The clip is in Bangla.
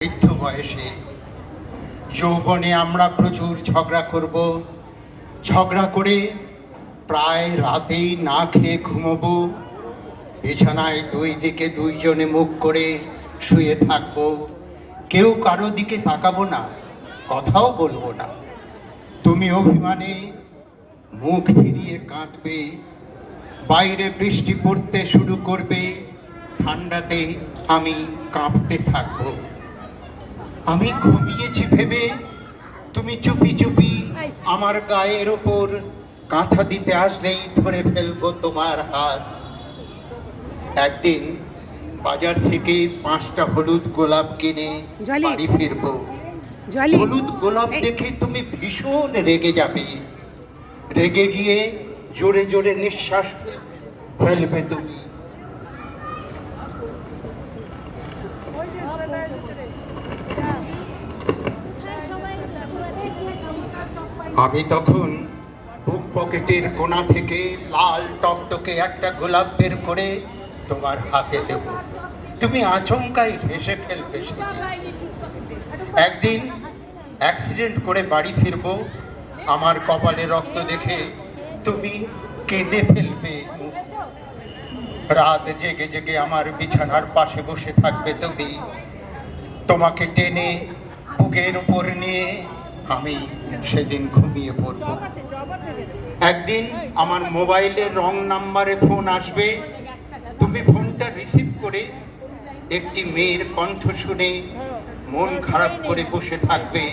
বৃদ্ধ বয়সে যৌবনে আমরা প্রচুর ঝগড়া করব, ঝগড়া করে প্রায় রাতেই না খেয়ে ঘুমোবো, বিছানায় দুই দিকে দুইজনে মুখ করে শুয়ে থাকবো, কেউ কারো দিকে তাকাবো না, কথাও বলবো না। তুমি অভিমানে মুখ ফিরিয়ে কাঁদবে, বাইরে বৃষ্টি পড়তে শুরু করবে, ঠান্ডাতে আমি কাঁপতে থাকবো। আমি ঘুমিয়েছি ভেবে তুমি চুপি চুপি আমার গায়ের ওপর কাঁথা দিতে আসলেই ধরে ফেলবো তোমার হাত। একদিন বাজার থেকে 5টা হলুদ গোলাপ কিনে বাড়ি ফিরবো। হলুদ গোলাপ দেখে তুমি ভীষণ রেগে যাবে, রেগে গিয়ে জোরে জোরে নিঃশ্বাস ফেলবে তুমি। আমি তখন বুক পকেটের কোণা থেকে লাল টকটকে একটা গোলাপ বের করে তোমার হাতে দেব। তুমি আচমকাই হেসে ফেলবে সেদিন। একদিন অ্যাক্সিডেন্ট করে বাড়ি ফিরবো, আমার কপালে রক্ত দেখে তুমি কেঁদে ফেলবে। রাত জেগে জেগে আমার বিছানার পাশে বসে থাকবে তুমি, তোমাকে টেনে বুকের উপর নিয়ে আমি সেদিন ঘুমিয়ে পড়ব। একদিন আমার মোবাইলে রং নাম্বারে ফোন আসবে, তুমি ফোনটা রিসিভ করে একটি মেয়ের কণ্ঠ শুনে মন খারাপ করে বসে থাকবে।